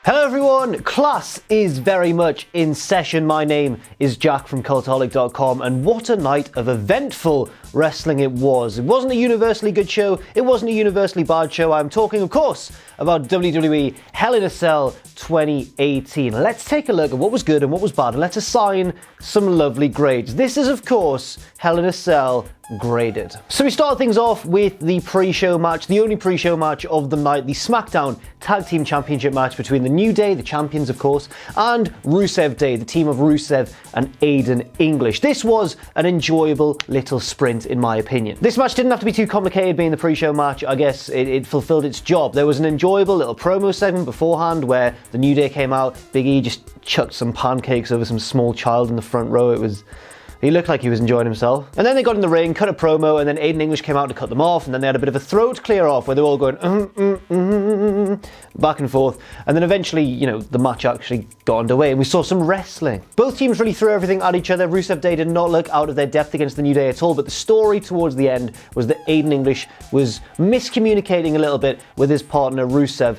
Hello everyone, class is very much in session. My name is Jack from Cultaholic.com, and what a night of eventful wrestling it was. It wasn't a universally good show, it wasn't a universally bad show. I'm talking, of course, about WWE Hell in a Cell 2018. Let's take a look at what was good and what was bad, and let's assign some lovely grades. This is, of course, Hell in a Cell graded. So we start things off with the pre-show match, the only pre-show match of the night, the SmackDown Tag Team Championship match between the New Day, the champions of course, and Rusev Day, the team of Rusev and Aiden English. This was an enjoyable little sprint in my opinion. This match didn't have to be too complicated being the pre-show match. I guess it fulfilled its job. There was an enjoyable little promo segment beforehand where the New Day came out, Big E just chucked some pancakes over some small child in the front row. He looked like he was enjoying himself. And then they got in the ring, cut a promo, and then Aiden English came out to cut them off, and then they had a bit of a throat clear off where they were all going back and forth. And then eventually, the match actually got underway and we saw some wrestling. Both teams really threw everything at each other. Rusev Day did not look out of their depth against the New Day at all, but the story towards the end was that Aiden English was miscommunicating a little bit with his partner Rusev.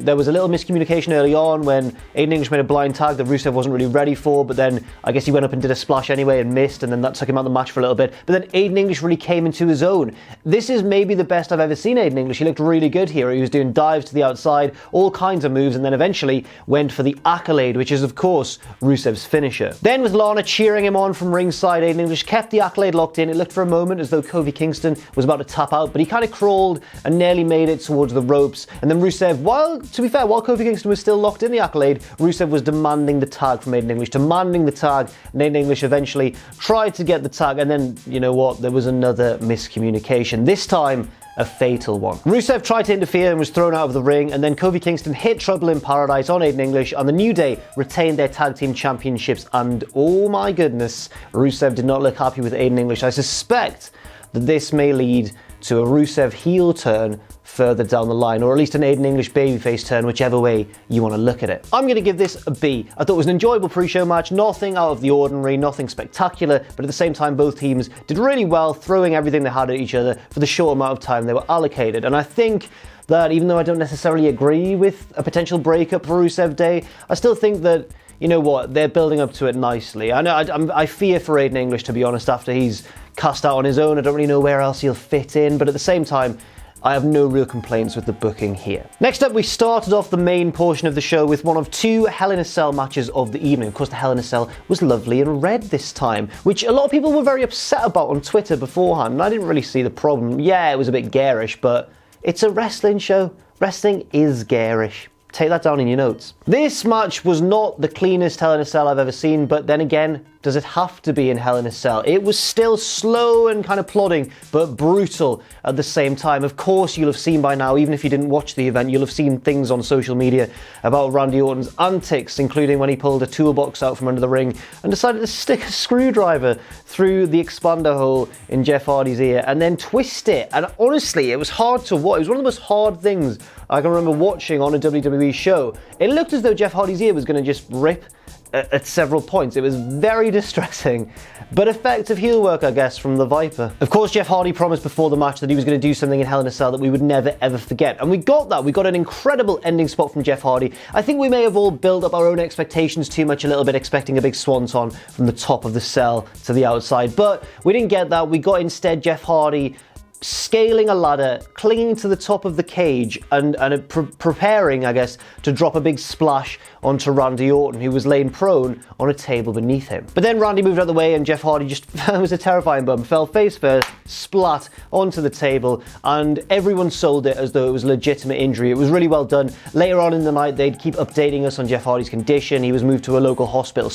There was a little miscommunication early on when Aiden English made a blind tag that Rusev wasn't really ready for, but then I guess he went up and did a splash anyway and missed, and then that took him out of the match for a little bit. But then Aiden English really came into his own. This is maybe the best I've ever seen Aiden English. He looked really good here. He was doing dives to the outside, all kinds of moves, and then eventually went for the accolade, which is of course Rusev's finisher. Then with Lana cheering him on from ringside, Aiden English kept the accolade locked in. It looked for a moment as though Kofi Kingston was about to tap out, but he kind of crawled and nearly made it towards the ropes. And then Rusev, while Kofi Kingston was still locked in the accolade, Rusev was demanding the tag from Aiden English, and Aiden English eventually tried to get the tag, and then, you know what, there was another miscommunication. This time, a fatal one. Rusev tried to interfere and was thrown out of the ring, and then Kofi Kingston hit Trouble in Paradise on Aiden English, and the New Day retained their tag team championships, and oh my goodness, Rusev did not look happy with Aiden English. I suspect that this may lead to a Rusev heel turn further down the line, or at least an Aiden English babyface turn, whichever way you want to look at it. I'm going to give this a B. I thought it was an enjoyable pre-show match, nothing out of the ordinary, nothing spectacular, but at the same time both teams did really well, throwing everything they had at each other for the short amount of time they were allocated. And I think that even though I don't necessarily agree with a potential breakup for Rusev Day, I still think that, you know what, they're building up to it nicely. I fear for Aiden English, to be honest, after he's cast out on his own. I don't really know where else he'll fit in, but at the same time, I have no real complaints with the booking here. Next up, we started off the main portion of the show with one of two Hell in a Cell matches of the evening. Of course, the Hell in a Cell was lovely and red this time, which a lot of people were very upset about on Twitter beforehand, and I didn't really see the problem. Yeah, it was a bit garish, but it's a wrestling show. Wrestling is garish. Take that down in your notes. This match was not the cleanest Hell in a Cell I've ever seen, but then again, does it have to be in Hell in a Cell? It was still slow and kind of plodding, but brutal at the same time. Of course, you'll have seen by now, even if you didn't watch the event, you'll have seen things on social media about Randy Orton's antics, including when he pulled a toolbox out from under the ring and decided to stick a screwdriver through the expander hole in Jeff Hardy's ear and then twist it. And honestly, it was hard to watch. It was one of the most hard things I can remember watching on a WWE show. It looked as though Jeff Hardy's ear was going to just rip at several points. It was very distressing, but effective heel work, I guess, from the Viper. Of course, Jeff Hardy promised before the match that he was going to do something in Hell in a Cell that we would never ever forget, and we got that. We got an incredible ending spot from Jeff Hardy. I think we may have all built up our own expectations too much a little bit, expecting a big swanton from the top of the cell to the outside, but we didn't get that. We got instead Jeff Hardy scaling a ladder, clinging to the top of the cage, and preparing, I guess, to drop a big splash onto Randy Orton, who was laying prone on a table beneath him. But then Randy moved out of the way and Jeff Hardy just, it was a terrifying bump, fell face first, splat onto the table, and everyone sold it as though it was a legitimate injury. It was really well done. Later on in the night, they'd keep updating us on Jeff Hardy's condition. He was moved to a local hospital.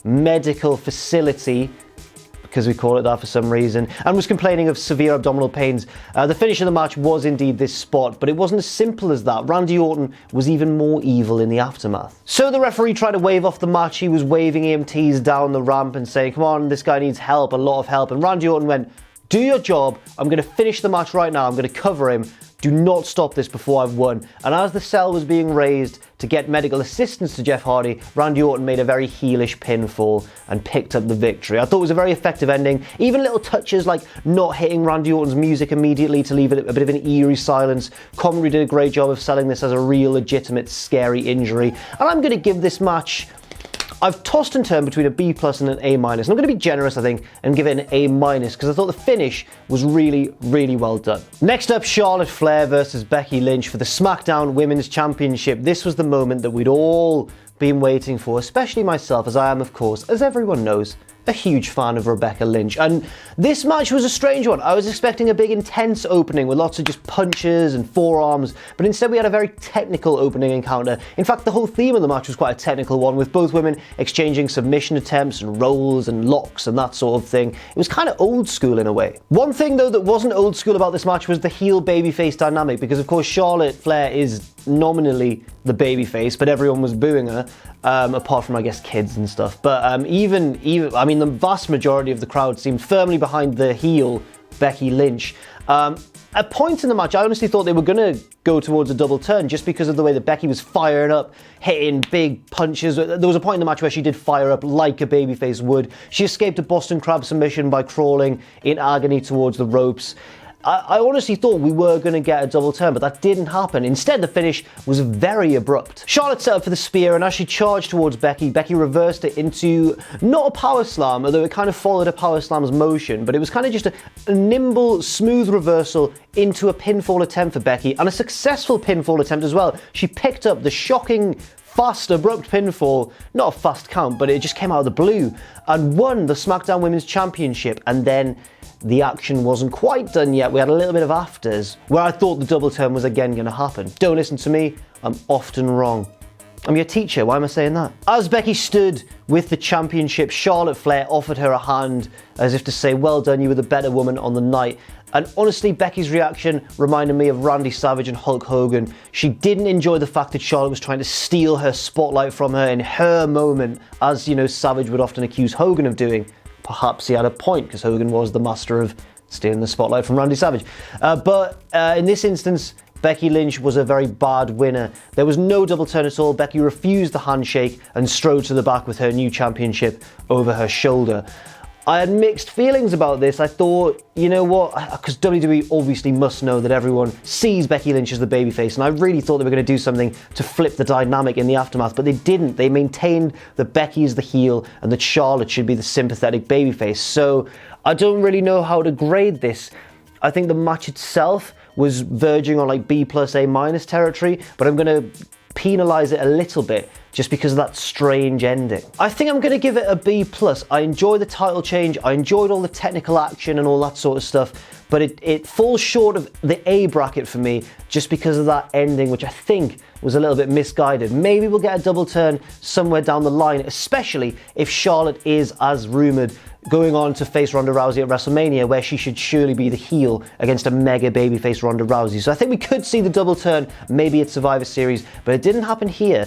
Medical facility, because we call it that for some reason, and was complaining of severe abdominal pains. The finish of the match was indeed this spot, but it wasn't as simple as that. Randy Orton was even more evil in the aftermath. So the referee tried to wave off the match. He was waving EMTs down the ramp and saying, come on, this guy needs help, a lot of help. And Randy Orton went, do your job. I'm going to finish the match right now. I'm going to cover him. do not stop this before I've won. And as the cell was being raised to get medical assistance to Jeff Hardy, Randy Orton made a very heelish pinfall and picked up the victory. I thought it was a very effective ending. Even little touches like not hitting Randy Orton's music immediately to leave it a bit of an eerie silence. Commentary did a great job of selling this as a real, legitimate, scary injury. And I'm going to give this match... I've tossed and turned between a B+ and an A-. And I'm going to be generous, I think, and give it an A- because I thought the finish was really, really well done. Next up, Charlotte Flair versus Becky Lynch for the SmackDown Women's Championship. This was the moment that we'd all been waiting for, especially myself, as I am, of course, as everyone knows, a huge fan of Rebecca Lynch. And this match was a strange one. I was expecting a big intense opening with lots of just punches and forearms, but instead we had a very technical opening encounter. In fact, the whole theme of the match was quite a technical one, with both women exchanging submission attempts and rolls and locks and that sort of thing. It was kind of old school in a way. One thing though that wasn't old school about this match was the heel babyface dynamic, because of course Charlotte Flair is nominally the babyface, but everyone was booing her, apart from I guess kids and stuff. But even I mean, the vast majority of the crowd seemed firmly behind the heel Becky Lynch. At points in the match, I honestly thought they were going to go towards a double turn just because of the way that Becky was firing up, hitting big punches. There was a point in the match where she did fire up like a babyface would. She escaped a Boston Crab submission by crawling in agony towards the ropes. I honestly thought we were going to get a double turn, but that didn't happen. Instead, the finish was very abrupt. Charlotte set up for the spear, and as she charged towards Becky, Becky reversed it into not a power slam, although it kind of followed a power slam's motion, but it was kind of just a nimble, smooth reversal into a pinfall attempt for Becky, and a successful pinfall attempt as well. She picked up the shocking, fast, abrupt pinfall, not a fast count, but it just came out of the blue, and won the SmackDown Women's Championship. And then the action wasn't quite done yet. We had a little bit of afters where I thought the double turn was again going to happen. Don't listen to me, I'm often wrong. I'm your teacher, why am I saying that? As Becky stood with the championship, Charlotte Flair offered her a hand as if to say, well done, you were the better woman on the night. And honestly, Becky's reaction reminded me of Randy Savage and Hulk Hogan. She didn't enjoy the fact that Charlotte was trying to steal her spotlight from her in her moment, as, you know, Savage would often accuse Hogan of doing. Perhaps he had a point, because Hogan was the master of stealing the spotlight from Randy Savage. But in this instance, Becky Lynch was a very bad winner. There was no double turn at all. Becky refused the handshake and strode to the back with her new championship over her shoulder. I had mixed feelings about this. I thought, you know what, because WWE obviously must know that everyone sees Becky Lynch as the babyface, and I really thought they were going to do something to flip the dynamic in the aftermath, but they didn't. They maintained that Becky is the heel and that Charlotte should be the sympathetic babyface. So I don't really know how to grade this. I think the match itself was verging on like B+, A- territory, but I'm going to penalise it a little bit just because of that strange ending. I think I'm going to give it a B+. I enjoy the title change, I enjoyed all the technical action and all that sort of stuff, but it falls short of the A bracket for me just because of that ending, which I think was a little bit misguided. Maybe we'll get a double turn somewhere down the line, especially if Charlotte is, as rumoured, going on to face Ronda Rousey at WrestleMania, where she should surely be the heel against a mega babyface Ronda Rousey. So I think we could see the double turn, maybe at Survivor Series, but it didn't happen here.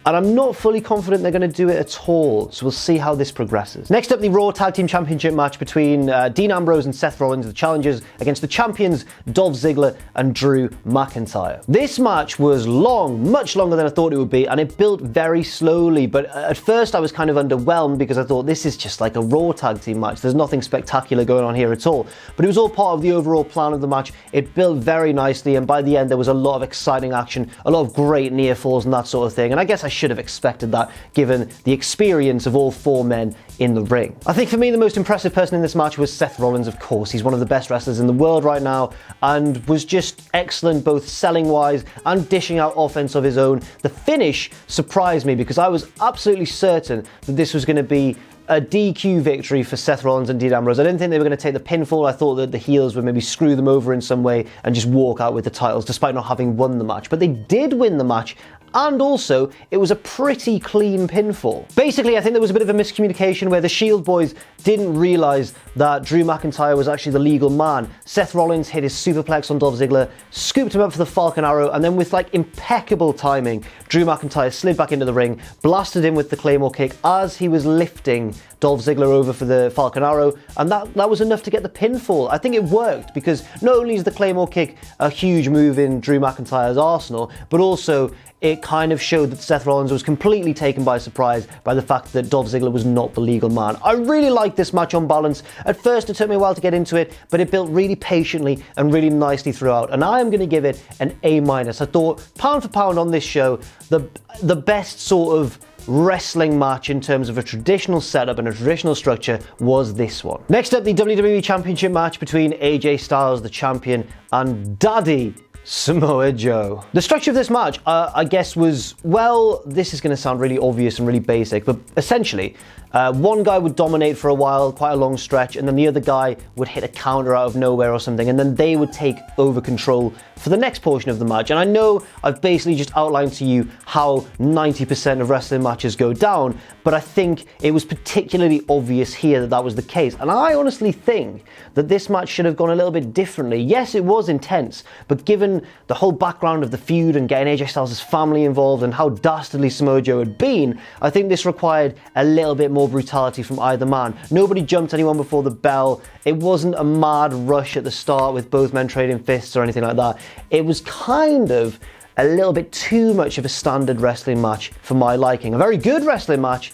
And I'm not fully confident they're going to do it at all, so we'll see how this progresses. Next up, the Raw Tag Team Championship match between Dean Ambrose and Seth Rollins, the challengers, against the champions Dolph Ziggler and Drew McIntyre. This match was long, much longer than I thought it would be, and it built very slowly, but at first I was kind of underwhelmed because I thought this is just like a Raw Tag Team match. There's nothing spectacular going on here at all, but it was all part of the overall plan of the match. It built very nicely, and by the end there was a lot of exciting action, a lot of great near falls and that sort of thing, and I guess I should have expected that given the experience of all four men in the ring. I think for me the most impressive person in this match was Seth Rollins, of course. He's one of the best wrestlers in the world right now and was just excellent both selling wise and dishing out offense of his own. The finish surprised me because I was absolutely certain that this was going to be a DQ victory for Seth Rollins and Dean Ambrose. I didn't think they were going to take the pinfall. I thought that the heels would maybe screw them over in some way and just walk out with the titles despite not having won the match. But they did win the match, and also it was a pretty clean pinfall. Basically, I think there was a bit of a miscommunication where the Shield boys didn't realise that Drew McIntyre was actually the legal man. Seth Rollins hit his superplex on Dolph Ziggler, scooped him up for the Falcon Arrow, and then with like impeccable timing, Drew McIntyre slid back into the ring, blasted him with the Claymore kick as he was lifting Dolph Ziggler over for the Falcon Arrow, and that was enough to get the pinfall. I think it worked because not only is the Claymore kick a huge move in Drew McIntyre's arsenal, but also it kind of showed that Seth Rollins was completely taken by surprise by the fact that Dolph Ziggler was not the legal man. I really liked this match on balance. At first it took me a while to get into it, but it built really patiently and really nicely throughout, and I am going to give it an A-. I thought, pound for pound on this show, the best sort of wrestling match in terms of a traditional setup and a traditional structure was this one. Next up, the WWE Championship match between AJ Styles, the champion, and Daddy Samoa Joe. The structure of this match, I guess, was, well, this is going to sound really obvious and really basic, but essentially, one guy would dominate for a while, quite a long stretch, and then the other guy would hit a counter out of nowhere or something, and then they would take over control for the next portion of the match. And I know I've basically just outlined to you how 90% of wrestling matches go down, but I think it was particularly obvious here that that was the case. And I honestly think that this match should have gone a little bit differently. Yes, it was intense, but given the whole background of the feud and getting AJ Styles' family involved and how dastardly Samoa Joe had been, I think this required a little bit more brutality from either man. Nobody jumped anyone before the bell. It wasn't a mad rush at the start with both men trading fists or anything like that. It was kind of a little bit too much of a standard wrestling match for my liking. A very good wrestling match,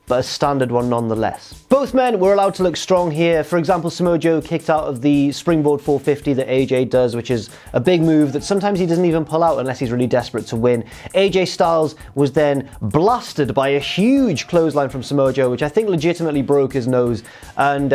but a standard one nonetheless. Both men were allowed to look strong here. For example, Samoa Joe kicked out of the springboard 450 that AJ does, which is a big move that sometimes he doesn't even pull out unless he's really desperate to win. AJ Styles was then blasted by a huge clothesline from Samoa Joe, which I think legitimately broke his nose, and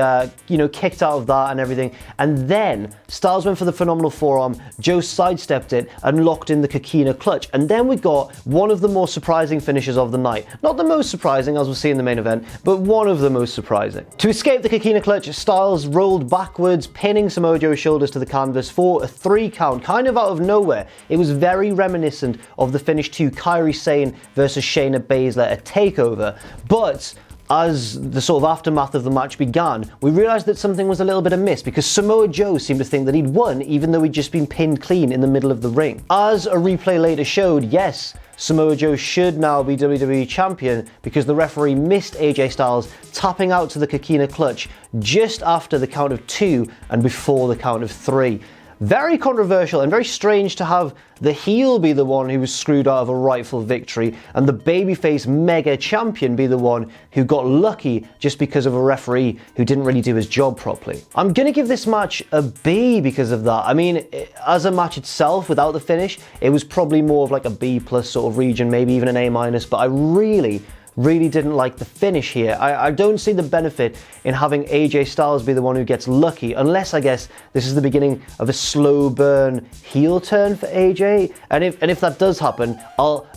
kicked out of that and everything. And then Styles went for the phenomenal forearm, Joe sidestepped it and locked in the Coquina clutch. And then we got one of the more surprising finishes of the night. Not the most surprising, as we'll see in the main event, but one of the most surprising. To escape the Coquina clutch, Styles rolled backwards, pinning Samoa Joe's shoulders to the canvas for a 3 count, kind of out of nowhere. It was very reminiscent of the finish to Kairi Sane versus Shayna Baszler at TakeOver, but as the sort of aftermath of the match began, we realised that something was a little bit amiss because Samoa Joe seemed to think that he'd won even though he'd just been pinned clean in the middle of the ring. As a replay later showed, yes, Samoa Joe should now be WWE Champion because the referee missed AJ Styles tapping out to the Coquina clutch just after the count of 2 and before the count of 3. Very controversial and very strange to have the heel be the one who was screwed out of a rightful victory and the babyface mega champion be the one who got lucky just because of a referee who didn't really do his job properly. I'm going to give this match a B because of that. I mean, as a match itself, without the finish, it was probably more of like a B+ sort of region, maybe even an A-, but I really didn't like the finish here. I don't see the benefit in having AJ Styles be the one who gets lucky, unless I guess this is the beginning of a slow burn heel turn for AJ. And if that does happen, I'll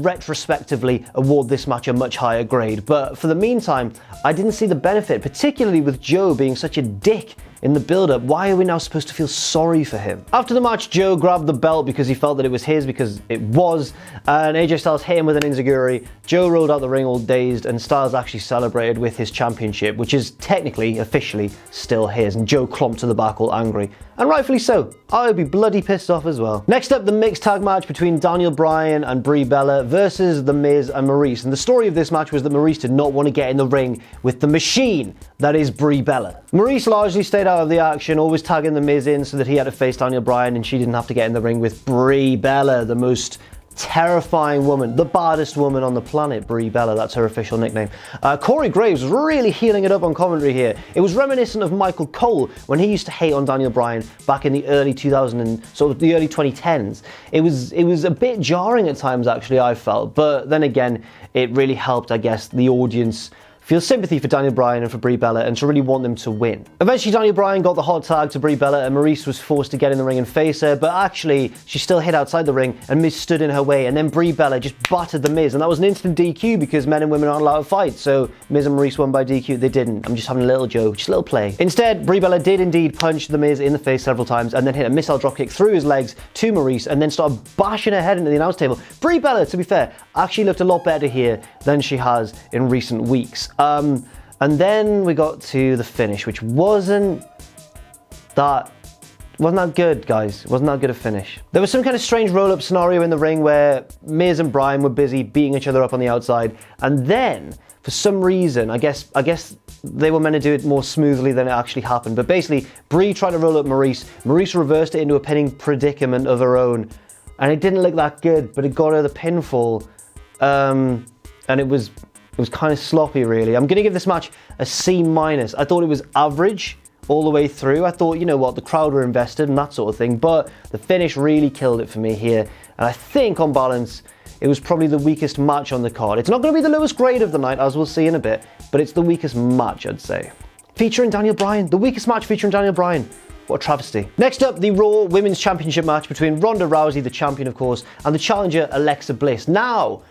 retrospectively award this match a much higher grade. But for the meantime, I didn't see the benefit, particularly with Joe being such a dick in the build-up. Why are we now supposed to feel sorry for him? After the match, Joe grabbed the belt because he felt that it was his, because it was, and AJ Styles hit him with an enziguri. Joe rolled out the ring all dazed, and Styles actually celebrated with his championship, which is technically, officially, still his, and Joe clomped to the back all angry. And rightfully so. I would be bloody pissed off as well. Next up, the mixed tag match between Daniel Bryan and Brie Bella versus The Miz and Maryse. And the story of this match was that Maryse did not want to get in the ring with the machine that is Brie Bella. Maryse largely stayed out of the action, always tagging The Miz in so that he had to face Daniel Bryan and she didn't have to get in the ring with Brie Bella, the most terrifying woman, the baddest woman on the planet, Brie Bella, that's her official nickname. Corey Graves was really healing it up on commentary here. It was reminiscent of Michael Cole when he used to hate on Daniel Bryan back in the early 2000s and sort of the early 2010s. It was a bit jarring at times, actually, I felt, but then again, it really helped, I guess, the audience feel sympathy for Daniel Bryan and for Brie Bella and to really want them to win. Eventually, Daniel Bryan got the hot tag to Brie Bella and Maryse was forced to get in the ring and face her, but actually, she still hid outside the ring and Miz stood in her way, and then Brie Bella just battered the Miz, and that was an instant DQ because men and women aren't allowed to fight, so Miz and Maryse won by DQ. They didn't. I'm just having a little joke, just a little play. Instead, Brie Bella did indeed punch the Miz in the face several times and then hit a missile dropkick through his legs to Maryse and then started bashing her head into the announce table. Brie Bella, to be fair, actually looked a lot better here than she has in recent weeks. And then we got to the finish, which wasn't that good, guys. It wasn't that good a finish. There was some kind of strange roll-up scenario in the ring where Miz and Bryan were busy beating each other up on the outside, and then for some reason, I guess they were meant to do it more smoothly than it actually happened. But basically, Brie tried to roll up Maryse. Maryse reversed it into a pinning predicament of her own, and it didn't look that good, but it got her the pinfall, and it was kind of sloppy, really. I'm going to give this match a C-. I thought it was average all the way through. I thought, you know what, the crowd were invested and that sort of thing, but the finish really killed it for me here. And I think, on balance, it was probably the weakest match on the card. It's not going to be the lowest grade of the night, as we'll see in a bit, but it's the weakest match, I'd say. Featuring Daniel Bryan. The weakest match featuring Daniel Bryan. What a travesty. Next up, the Raw Women's Championship match between Ronda Rousey, the champion, of course, and the challenger, Alexa Bliss. Now,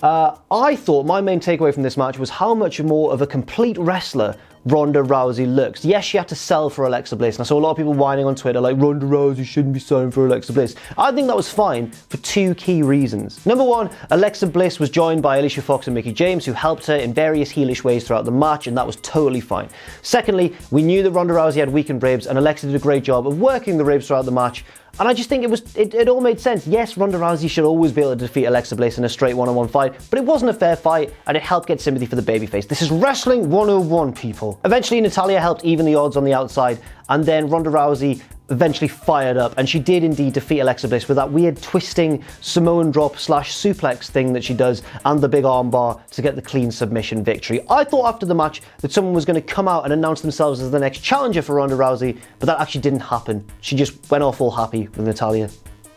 I thought my main takeaway from this match was how much more of a complete wrestler Ronda Rousey looks. Yes, she had to sell for Alexa Bliss, and I saw a lot of people whining on Twitter like, Ronda Rousey shouldn't be selling for Alexa Bliss. I think that was fine for two key reasons. Number one, Alexa Bliss was joined by Alicia Fox and Mickie James, who helped her in various heelish ways throughout the match, and that was totally fine. Secondly, we knew that Ronda Rousey had weakened ribs, and Alexa did a great job of working the ribs throughout the match. And I just think it all made sense. Yes, Ronda Rousey should always be able to defeat Alexa Bliss in a straight one-on-one fight, but it wasn't a fair fight, and it helped get sympathy for the babyface. This is Wrestling 101, people. Eventually, Natalya helped even the odds on the outside, and then Ronda Rousey eventually fired up, and she did indeed defeat Alexa Bliss with that weird twisting Samoan drop / suplex thing that she does, and the big armbar to get the clean submission victory. I thought after the match that someone was going to come out and announce themselves as the next challenger for Ronda Rousey, but that actually didn't happen. She just went off all happy with Natalya.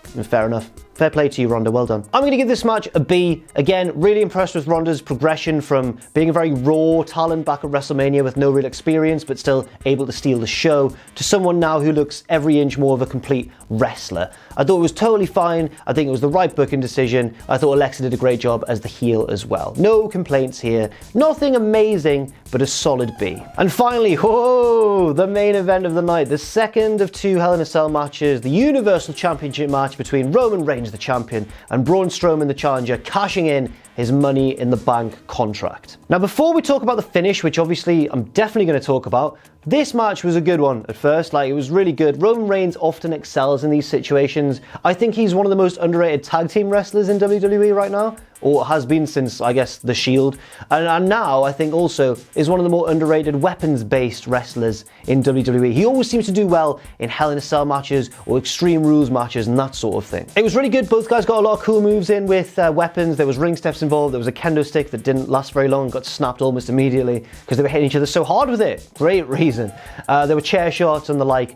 Fair enough. Fair play to you, Ronda. Well done. I'm going to give this match a B. Again, really impressed with Ronda's progression from being a very raw talent back at WrestleMania with no real experience, but still able to steal the show, to someone now who looks every inch more of a complete wrestler. I thought it was totally fine. I think it was the right booking decision. I thought Alexa did a great job as the heel as well. No complaints here. Nothing amazing, but a solid B. And finally, whoa, the main event of the night. The second of two Hell in a Cell matches. The Universal Championship match between Roman Reigns, the champion, and Braun Strowman, the challenger, cashing in his Money in the Bank contract. Now, before we talk about the finish, which obviously I'm definitely going to talk about, this match was a good one at first. Like, it was really good. Roman Reigns often excels in these situations. I think he's one of the most underrated tag team wrestlers in WWE right now, or has been since, I guess, The Shield. And now, I think also, is one of the more underrated weapons-based wrestlers in WWE. He always seems to do well in Hell in a Cell matches or Extreme Rules matches and that sort of thing. It was really good. Both guys got a lot of cool moves in with weapons. There was ring steps involved. There was a kendo stick that didn't last very long, got snapped almost immediately because they were hitting each other so hard with it. Great reason. There were chair shots and the like.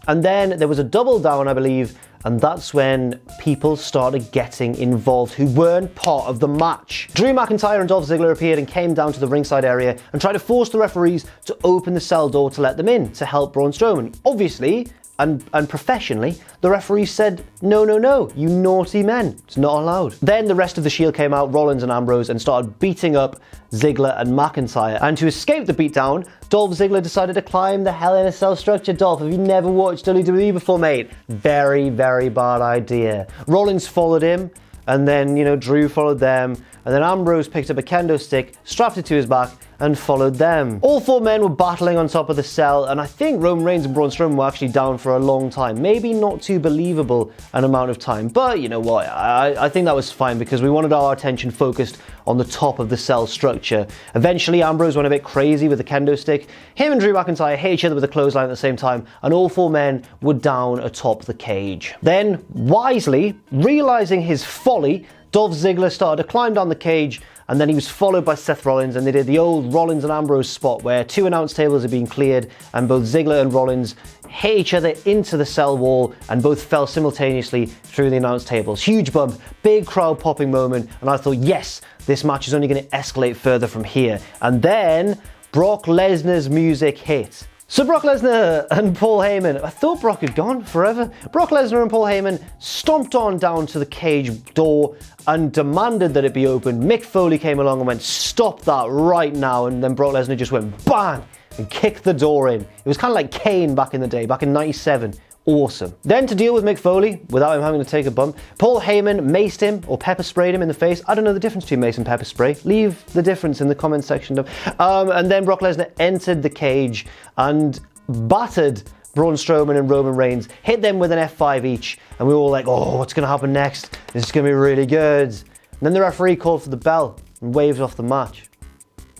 And then there was a double down, I believe, and that's when people started getting involved who weren't part of the match. Drew McIntyre and Dolph Ziggler appeared and came down to the ringside area and tried to force the referees to open the cell door to let them in to help Braun Strowman. Obviously, and professionally, the referee said, no, you naughty men, it's not allowed. Then the rest of the Shield came out, Rollins and Ambrose, and started beating up Ziggler and McIntyre. And to escape the beatdown, Dolph Ziggler decided to climb the Hell in a Cell structure. Dolph, have you never watched WWE before, mate? Very, very bad idea. Rollins followed him, and then, Drew followed them, and then Ambrose picked up a kendo stick, strapped it to his back, and followed them. All four men were battling on top of the cell, and I think Roman Reigns and Braun Strowman were actually down for a long time. Maybe not too believable an amount of time, but you know what? I think that was fine because we wanted our attention focused on the top of the cell structure. Eventually, Ambrose went a bit crazy with the kendo stick. Him and Drew McIntyre hit each other with a clothesline at the same time, and all four men were down atop the cage. Then, wisely, realizing his folly, Dolph Ziggler started to climb down the cage, and then he was followed by Seth Rollins, and they did the old Rollins and Ambrose spot where 2 announce tables had been cleared and both Ziggler and Rollins hit each other into the cell wall and both fell simultaneously through the announce tables. Huge bump, big crowd popping moment, and I thought, yes, this match is only going to escalate further from here. And then Brock Lesnar's music hit. So Brock Lesnar and Paul Heyman, I thought Brock had gone forever. Brock Lesnar and Paul Heyman stomped on down to the cage door and demanded that it be opened. Mick Foley came along and went, stop that right now. And then Brock Lesnar just went bang and kicked the door in. It was kind of like Kane back in the day, back in 97. Awesome. Then to deal with Mick Foley, without him having to take a bump, Paul Heyman maced him or pepper sprayed him in the face. I don't know the difference between mace and pepper spray. Leave the difference in the comments section. And then Brock Lesnar entered the cage and battered Braun Strowman and Roman Reigns, hit them with an F5 each, and we were all like, oh, what's going to happen next? This is going to be really good. And then the referee called for the bell and waved off the match.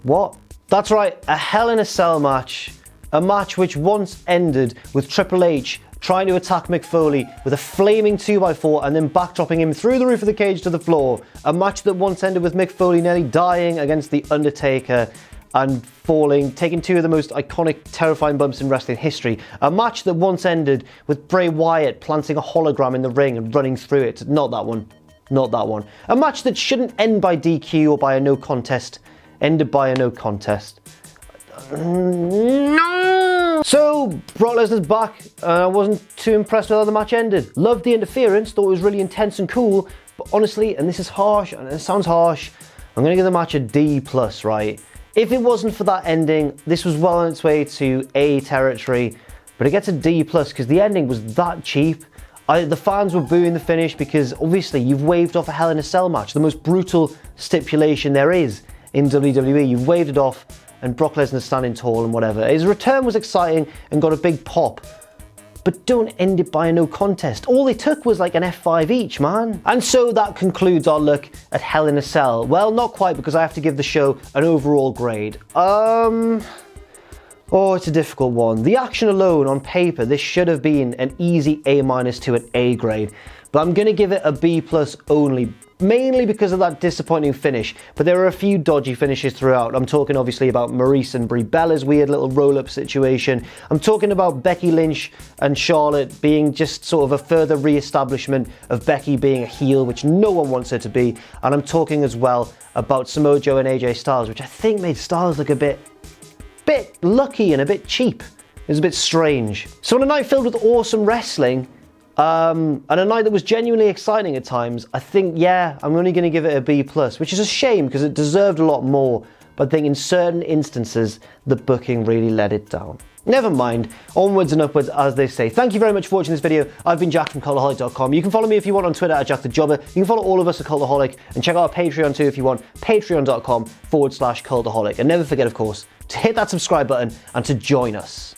What? That's right, a Hell in a Cell match. A match which once ended with Triple H trying to attack Mick Foley with a flaming 2x4 and then backdropping him through the roof of the cage to the floor. A match that once ended with Mick Foley nearly dying against The Undertaker and falling, taking 2 of the most iconic, terrifying bumps in wrestling history. A match that once ended with Bray Wyatt planting a hologram in the ring and running through it. Not that one. Not that one. A match that shouldn't end by DQ or by a no contest. Ended by a no contest. No! So, Brock Lesnar's back, and I wasn't too impressed with how the match ended. Loved the interference, thought it was really intense and cool, but honestly, and this is harsh, and it sounds harsh, I'm going to give the match a D+, right? If it wasn't for that ending, this was well on its way to A territory, but it gets a D+, because the ending was that cheap. The fans were booing the finish because, obviously, you've waved off a Hell in a Cell match, the most brutal stipulation there is in WWE. You've waved it off, and Brock Lesnar standing tall and whatever. His return was exciting and got a big pop, but don't end it by a no contest. All they took was like an F5 each, man. And so that concludes our look at Hell in a Cell. Well, not quite, because I have to give the show an overall grade. Oh, it's a difficult one. The action alone on paper, this should have been an easy A- to an A grade, but I'm gonna give it a B+ only, mainly because of that disappointing finish, but there are a few dodgy finishes throughout. I'm talking obviously about Maryse and Brie Bella's weird little roll-up situation. I'm talking about Becky Lynch and Charlotte being just sort of a further re-establishment of Becky being a heel, which no one wants her to be. And I'm talking as well about Samoa Joe and AJ Styles, which I think made Styles look a bit lucky and a bit cheap. It was a bit strange. So on a night filled with awesome wrestling, and a night that was genuinely exciting at times, I think, yeah, I'm only going to give it a B+, which is a shame because it deserved a lot more, but I think in certain instances, the booking really let it down. Never mind, onwards and upwards, as they say. Thank you very much for watching this video. I've been Jack from Cultaholic.com. You can follow me if you want on Twitter at JackTheJobber. You can follow all of us at Cultaholic, and check out our Patreon too if you want, patreon.com/Cultaholic. And never forget, of course, to hit that subscribe button and to join us.